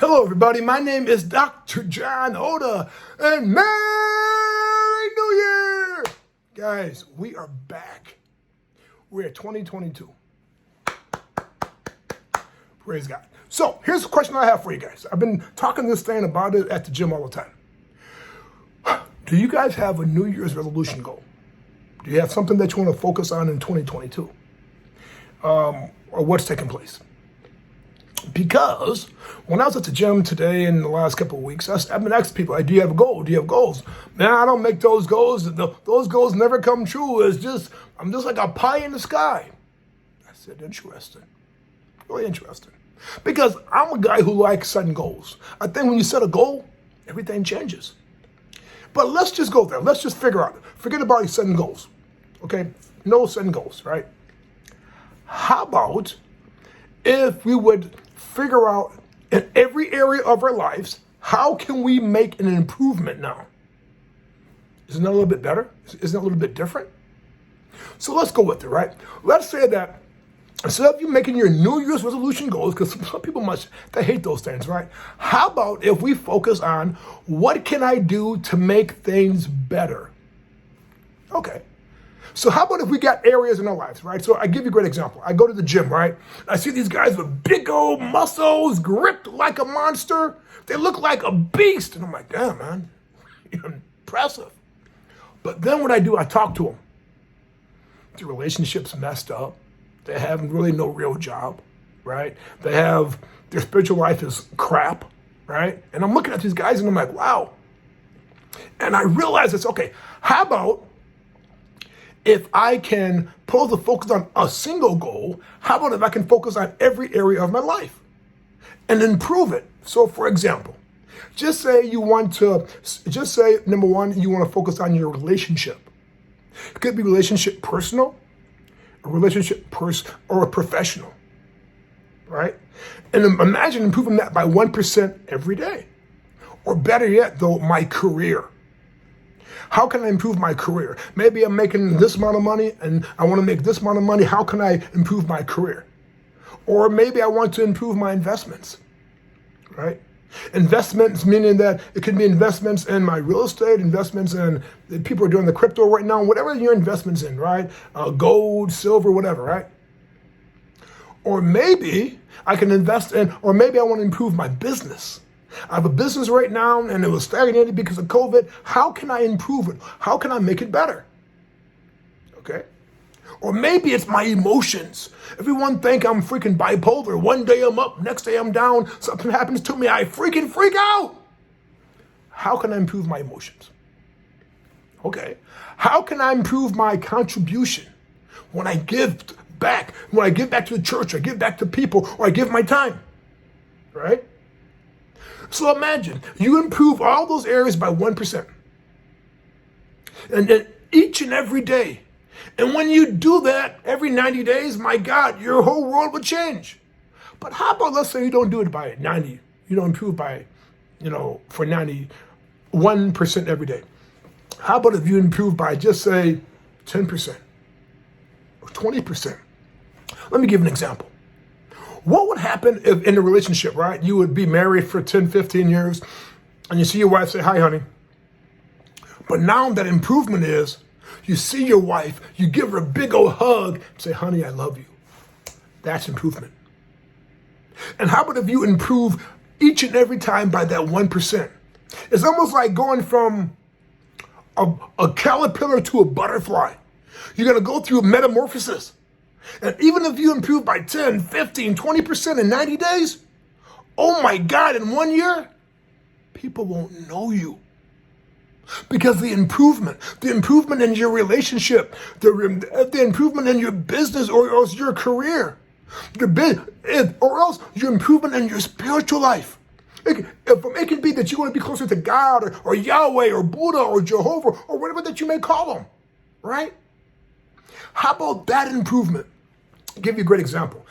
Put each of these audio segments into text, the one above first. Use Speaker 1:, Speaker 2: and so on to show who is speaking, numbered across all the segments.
Speaker 1: Hello, everybody. My name is Dr. John Oda, and Merry New Year! Guys, we are back. We're at 2022. Praise God. So, here's a question I have for you guys. I've been talking to this thing about it at the gym all the time. Do you guys have a New Year's resolution goal? Do you have something that you want to focus on in 2022? Or what's taking place? Because when I was at the gym today in the last couple of weeks, I've been asking people, like, do you have a goal? Do you have goals? Man, I don't make those goals. Those goals never come true. I'm just like a pie in the sky. I said, interesting. Really interesting. Because I'm a guy who likes setting goals. I think when you set a goal, everything changes. But let's just go there. Let's just forget about setting goals. Okay? No setting goals, right? How about if we would figure out in every area of our lives, how can we make an improvement now? Isn't that a little bit better? Isn't that a little bit different? So let's go with it, right? Let's say that instead of you making your New Year's resolution goals, because some people they hate those things, right? How about if we focus on what can I do to make things better? Okay. So how about if we got areas in our lives, right? So I give you a great example. I go to the gym, right? I see these guys with big old muscles, gripped like a monster. They look like a beast. And I'm like, damn, man, you're impressive. But then what I do, I talk to them. The relationship's messed up. They have really no real job, right? Their spiritual life is crap, right? And I'm looking at these guys and I'm like, wow. And I realize it's okay. How about if I can pull the focus on a single goal, how about if I can focus on every area of my life and improve it? So for example, just say number one, you want to focus on your relationship. It could be relationship personal, a relationship or a professional, right? And imagine improving that by 1% every day. Or better yet, though, my career. How can I improve my career? Maybe I'm making this amount of money and I want to make this amount of money. How can I improve my career? Or maybe I want to improve my investments, right? Investments meaning that it could be investments in my real estate, investments in people are doing the crypto right now, whatever your investments in, right? Gold, silver, whatever, right? Or maybe I can invest in, or maybe I want to improve my business. I have a business right now and it was stagnated because of COVID. How can I improve it? How can I make it better? Okay. Or maybe it's my emotions. Everyone think I'm freaking bipolar. One day I'm up, next day I'm down. Something happens to me, I freaking freak out. How can I improve my emotions? Okay. How can I improve my contribution when I give back? When I give back to the church, I give back to people, or I give my time, right? So imagine you improve all those areas by 1%. And then each and every day. And when you do that every 90 days, my God, your whole world will change. But how about, let's say you don't do it by 90. You don't improve by, for 91% every day. How about if you improve by just say 10% or 20%? Let me give an example. What would happen if in a relationship, right, you would be married for 10, 15 years and you see your wife say, hi, honey. But now that improvement is you see your wife, you give her a big old hug, say, honey, I love you. That's improvement. And how about if you improve each and every time by that 1%? It's almost like going from a caterpillar to a butterfly. You're going to go through a metamorphosis. And even if you improve by 10, 15, 20% in 90 days, oh my God, in 1 year, people won't know you. Because the improvement in your relationship, the improvement in your business or else your career, or else your improvement in your spiritual life. It can be that you want to be closer to God or Yahweh or Buddha or Jehovah or whatever that you may call them, right? How about that improvement? I'll give you a great example.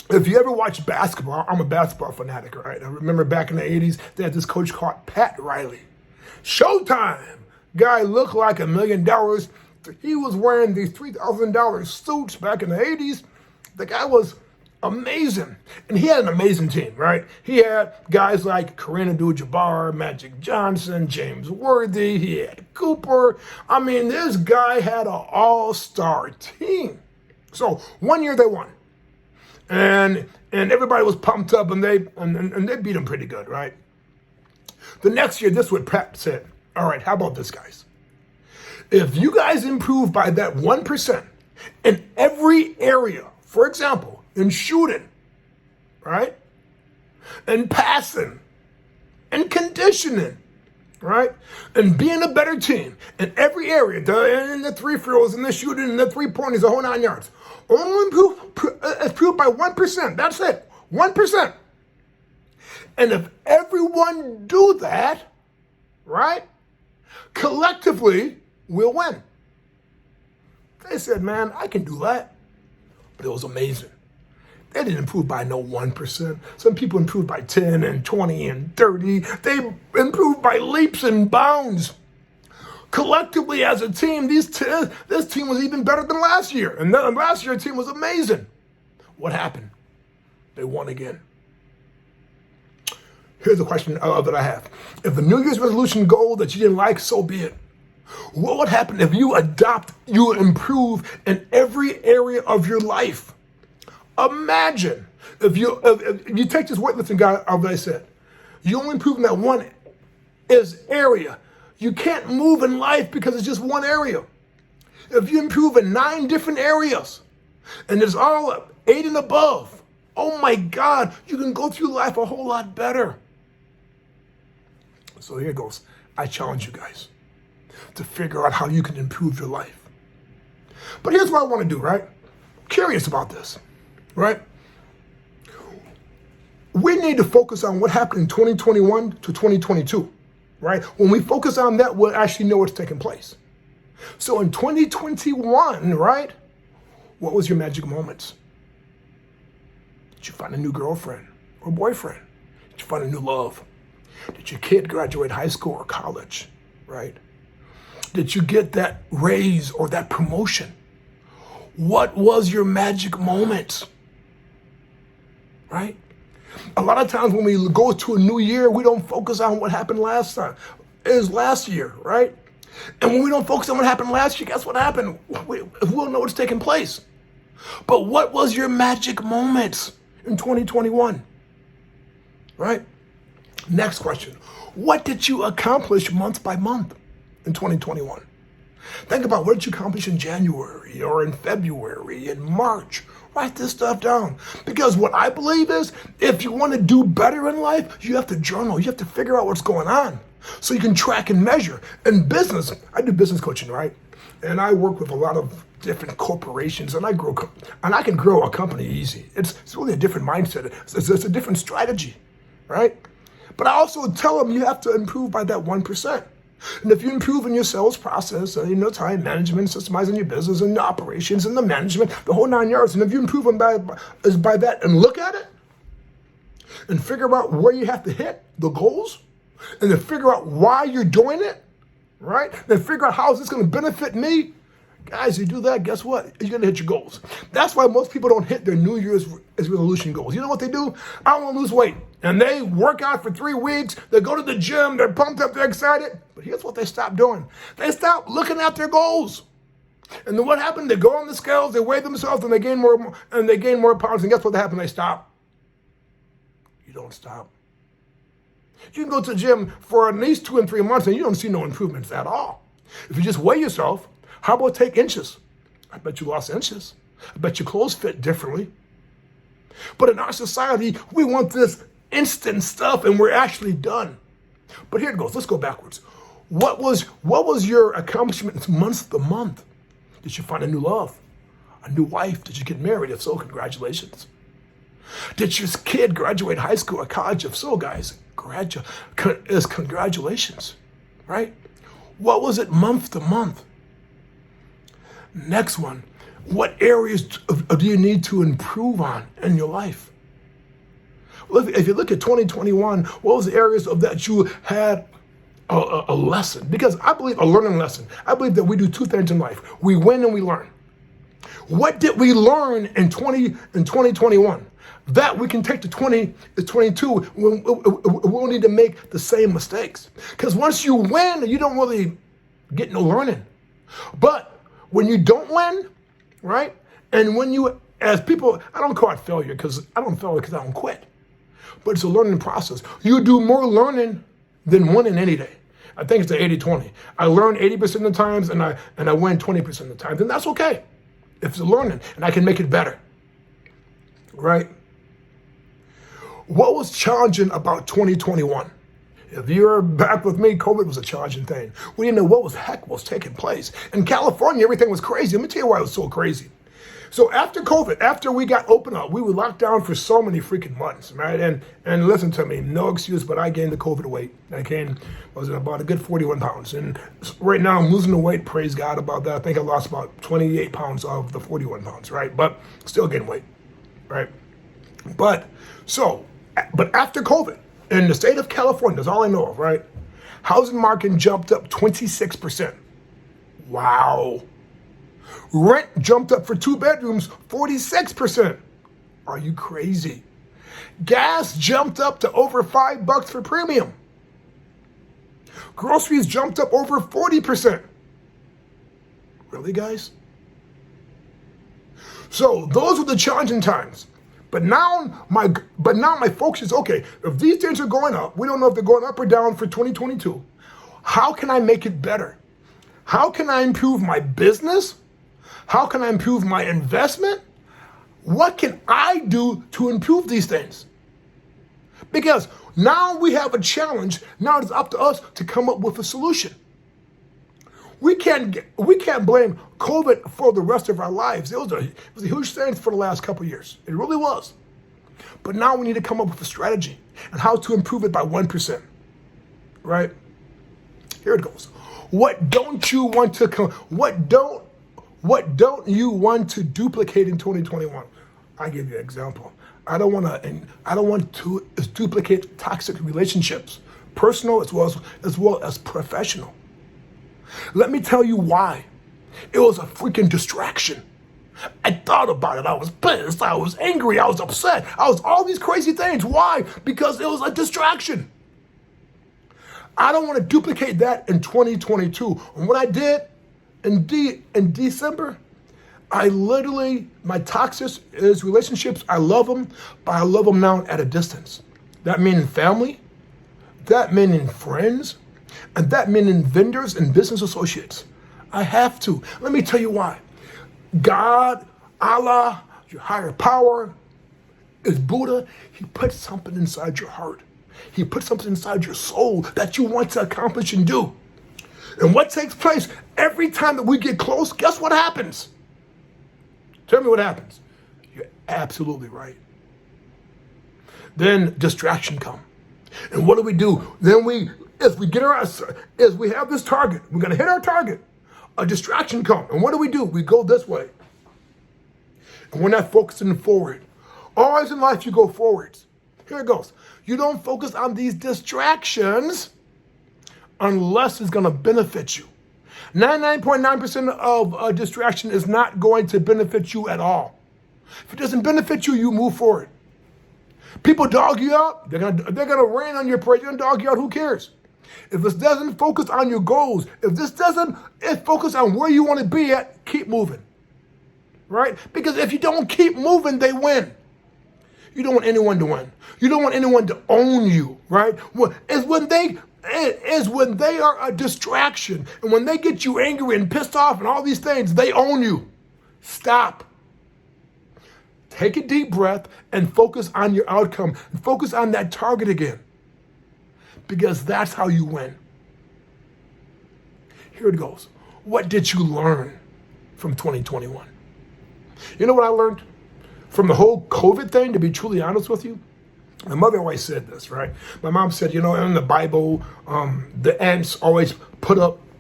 Speaker 1: If you ever watch basketball, I'm a basketball fanatic, right? I remember back in the 80s, they had this coach called Pat Riley. Showtime! Guy looked like $1 million. He was wearing these $3,000 suits back in the 80s. The guy was Amazing. And he had an amazing team, right? He had guys like Kareem Abdul-Jabbar, Magic Johnson, James Worthy. He had Cooper. I mean, this guy had an all-star team. So one year they won. And everybody was pumped up, and they beat them pretty good, right? The next year, this is what Pat said. All right, how about this, guys? If you guys improve by that 1% in every area, for example, in shooting, right? And passing, and conditioning, right? And being a better team in every area, in the free throws, and the shooting, and the three-pointers, the whole 9 yards. Only improve by 1%. That's it, 1%. And if everyone do that, right, collectively, we'll win. They said, man, I can do that. But it was amazing. They didn't improve by no 1%. Some people improved by 10 and 20 and 30. They improved by leaps and bounds. Collectively as a team, this team was even better than last year. And last year's team was amazing. What happened? They won again. Here's a question that I have. If the New Year's resolution goal that you didn't like, so be it. What would happen if you improve in every area of your life? Imagine if you take this weightlifting guy, as I said, you only improve in that one area. You can't move in life because it's just one area. If you improve in 9 different areas, and it's all up 8 and above, oh my God, you can go through life a whole lot better. So here goes. I challenge you guys to figure out how you can improve your life. But here's what I want to do, right? Curious about this, right? We need to focus on what happened in 2021 to 2022, right? When we focus on that, we'll actually know what's taking place. So in 2021, right, what was your magic moments? Did you find a new girlfriend or boyfriend? Did you find a new love? Did your kid graduate high school or college, right? Did you get that raise or that promotion? What was your magic moment? Right? A lot of times when we go to a new year, we don't focus on what happened last year, right? And when we don't focus on what happened last year, guess what happened? We'll know what's taking place. But what was your magic moment in 2021? Right? Next question. What did you accomplish month by month in 2021? Think about what did you accomplish in January or in February, in March. Write this stuff down. Because what I believe is, if you want to do better in life, you have to journal. You have to figure out what's going on so you can track and measure. In business, I do business coaching, right? And I work with a lot of different corporations, and I can grow a company easy. It's really a different mindset. It's a different strategy, right? But I also tell them you have to improve by that 1%. And if you improve in your sales process, time management, systemizing your business and the operations and the management, the whole 9 yards, and if you improve by that and look at it and figure out where you have to hit the goals and then figure out why you're doing it, right? Then figure out how is this going to benefit me. Guys, you do that, guess what? You're going to hit your goals. That's why most people don't hit their New Year's resolution goals. You know what they do? I want to lose weight. And they work out for 3 weeks. They go to the gym. They're pumped up. They're excited. But here's what they stop doing. They stop looking at their goals. And then what happened? They go on the scales. They weigh themselves and they gain more pounds. And guess what happened? They stop. You don't stop. You can go to the gym for at least 2 and 3 months and you don't see no improvements at all. If you just weigh yourself, how about take inches? I bet you lost inches. I bet your clothes fit differently. But in our society, we want this instant stuff and we're actually done. But here it goes. Let's go backwards. What was your accomplishments month to month? Did you find a new love? A new wife? Did you get married? If so, congratulations. Did your kid graduate high school or college? If so, guys, congratulations, right? What was it month to month? Next one, what areas do you need to improve on in your life? Well, if you look at 2021, what was the areas of that you had a lesson? Because I believe a learning lesson. I believe that we do 2 things in life. We win and we learn. What did we learn in 2021? That we can take to 2022 when we'll need to make the same mistakes. Because once you win, you don't really get no learning. But when you don't win, right? And when you, as people, I don't call it failure because I don't fail because I don't quit. But it's a learning process. You do more learning than winning any day. I think it's the 80-20. I learn 80% of the times and I win 20% of the times. And that's okay. If it's a learning and I can make it better. Right? What was challenging about 2021? If you're back with me, COVID was a challenging thing. We didn't know what was taking place. In California, everything was crazy. Let me tell you why it was so crazy. So after COVID, after we got opened up, we were locked down for so many freaking months, right? And listen to me, no excuse, but I gained the COVID weight. I gained, about a good 41 pounds. And right now I'm losing the weight, praise God about that. I think I lost about 28 pounds of the 41 pounds, right? But still gaining weight, right? But after COVID, in the state of California, that's all I know of, right? Housing market jumped up 26%. Wow. Rent jumped up for 2 bedrooms, 46%. Are you crazy? Gas jumped up to over $5 for premium. Groceries jumped up over 40%. Really, guys? So those are the challenging times. But now my focus is, okay, if these things are going up, we don't know if they're going up or down for 2022. How can I make it better? How can I improve my business? How can I improve my investment? What can I do to improve these things? Because now we have a challenge. Now it's up to us to come up with a solution. We can't blame COVID for the rest of our lives. It was a huge thing for the last couple of years. It really was. But now we need to come up with a strategy and how to improve it by 1%. Right? Here it goes. What don't you want to duplicate in 2021? I give you an example. I don't want to duplicate toxic relationships, personal as well as professional. Let me tell you why. It was a freaking distraction. I thought about it. I was pissed. I was angry. I was upset. I was all these crazy things. Why? Because it was a distraction. I don't want to duplicate that in 2022. And what I did in December, my toxic is relationships. I love them, but I love them now at a distance. That meaning family, that meaning friends, and that meaning vendors and business associates. I have to. Let me tell you why. God, Allah, your higher power, is Buddha. He put something inside your heart. He put something inside your soul that you want to accomplish and do. And what takes place every time that we get close, guess what happens? Tell me what happens. You're absolutely right. Then distraction comes. And what do? Then as we have this target, we're going to hit our target, a distraction comes. And what do? We go this way. And we're not focusing forward. Always in life, you go forwards. Here it goes. You don't focus on these distractions unless it's going to benefit you. 99.9% of a distraction is not going to benefit you at all. If it doesn't benefit you, you move forward. People dog you out. They're gonna rain on your parade. They're gonna dog you out. Who cares? If this doesn't focus on your goals, if focus on where you want to be at, keep moving. Right? Because if you don't keep moving, they win. You don't want anyone to win. You don't want anyone to own you, right? It's when they are a distraction, and when they get you angry and pissed off and all these things, they own you. Stop. Take a deep breath and focus on your outcome and focus on that target again. Because that's how you win. Here it goes. What did you learn from 2021? You know what I learned from the whole COVID thing, to be truly honest with you? My mother always said this, right? My mom said, in the Bible, the ants always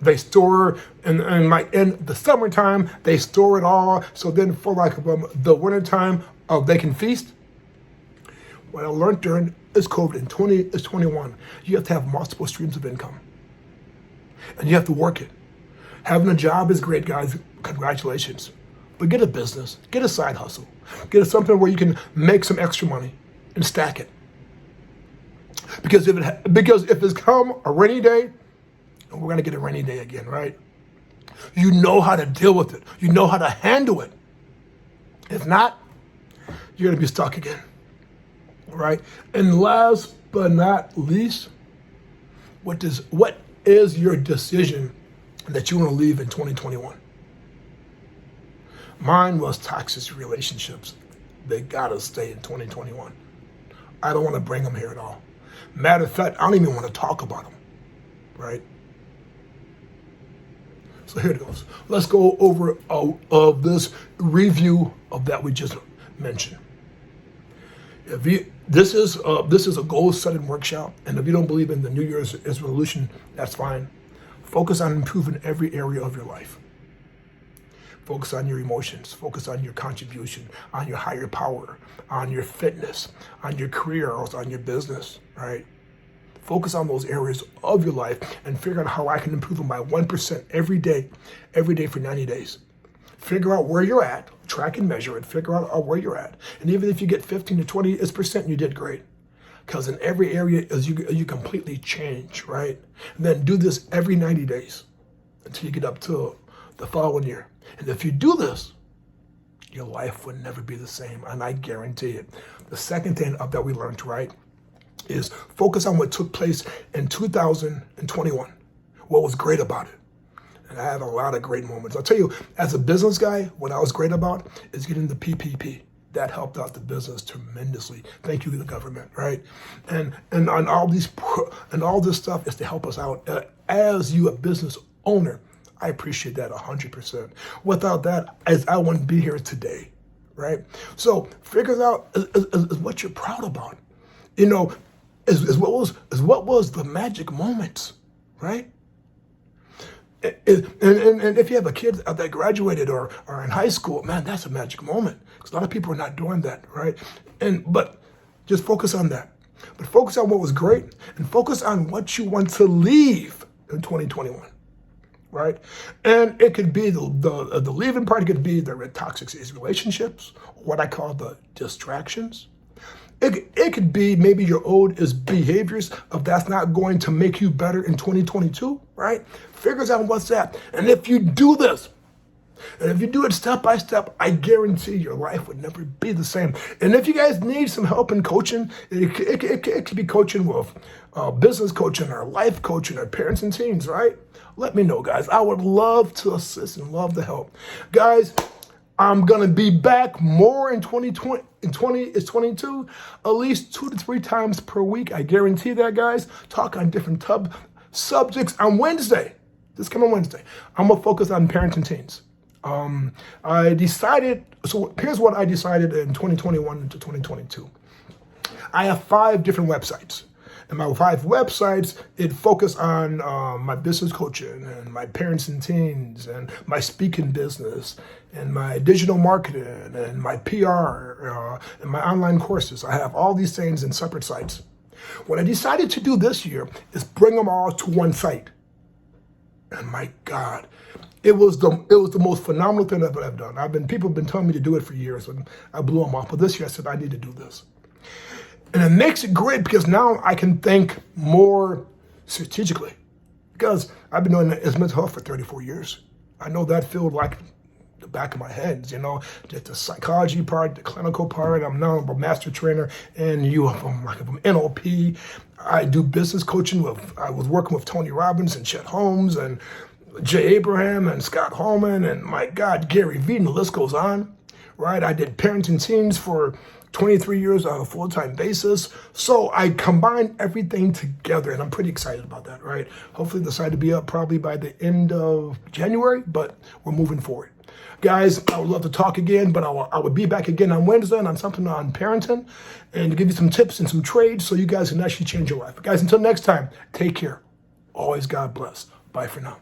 Speaker 1: they store, in the summertime, they store it all. So then for the wintertime, they can feast. What I learned during this COVID in 2021, you have to have multiple streams of income. And you have to work it. Having a job is great, guys. Congratulations. But get a business, get a side hustle, get something where you can make some extra money and stack it. Because if it's come a rainy day, and we're gonna get a rainy day again, right? You know how to deal with it. You know how to handle it. If not, you're gonna be stuck again, right? And last but not least, what is your decision that you want to leave in 2021? Mine was toxic relationships. They gotta stay in 2021. I don't want to bring them here at all. Matter of fact, I don't even want to talk about them, right? So here it goes. Let's go over this review of that we just mentioned. This is a goal-setting workshop, and if you don't believe in the New Year's resolution, that's fine. Focus on improving every area of your life. Focus on your emotions. Focus on your contribution, on your higher power, on your fitness, on your career, or on your business, right? Focus on those areas of your life and figure out how I can improve them by 1% every day for 90 days. Figure out where you're at, track and measure it, figure out where you're at. And even if you get 15 to 20%, you did great. Because in every area, you completely change, right? And then do this every 90 days until you get up to the following year. And if you do this, your life would never be the same, and I guarantee it. The second thing that we learned, right, is focus on what took place in 2021. What was great about it? And I had a lot of great moments. I'll tell you, as a business guy, what I was great about is getting the PPP. That helped out the business tremendously. Thank you to the government, right? And on all this stuff is to help us out. As you, a business owner, I appreciate that 100%. Without that, I wouldn't be here today, right? So figure out is what you're proud about. You know, is what was the magic moments, right? And if you have a kid that graduated or in high school, man, that's a magic moment. Because a lot of people are not doing that, right? But just focus on that. But focus on what was great and focus on what you want to leave in 2021. Right? And it could be the leaving part, it could be the toxic relationships, what I call the distractions. It could be maybe your old behaviors of that's not going to make you better in 2022, right? Figures out what's that. And if you do this, and if you do it step by step, I guarantee your life would never be the same. And if you guys need some help in coaching, it could be coaching with business coaching or life coaching or parents and teens, right? Let me know, guys. I would love to assist and love to help. Guys, I'm going to be back more in 2020. In 2022, at least 2 to 3 times per week. I guarantee that, guys. Talk on different subjects on Wednesday. This coming Wednesday, I'm going to focus on parents and teens. So here's what I decided in 2021 to 2022. I have 5 different websites. And my 5 websites, it focus on my business coaching and my parents and teens and my speaking business and my digital marketing and my PR and my online courses. I have all these things in separate sites. What I decided to do this year is bring them all to one site. And my God, it was the most phenomenal thing I've ever done. People have been telling me to do it for years, and I blew them off. But this year I said I need to do this. And it makes it great because now I can think more strategically. Because I've been doing mental health for 34 years. I know that field like the back of my head, you know, just the psychology part, the clinical part. I'm now a master trainer and from NLP. I do business coaching I was working with Tony Robbins and Chet Holmes and Jay Abraham and Scott Holman and my God, Gary Vee, and the list goes on, right? I did parenting teams for 23 years on a full-time basis. So I combined everything together and I'm pretty excited about that, right? Hopefully the site will be up probably by the end of January, but we're moving forward. Guys, I would love to talk again, but I would be back again on Wednesday on something on parenting and to give you some tips and some trades so you guys can actually change your life. Guys, until next time, take care. Always God bless. Bye for now.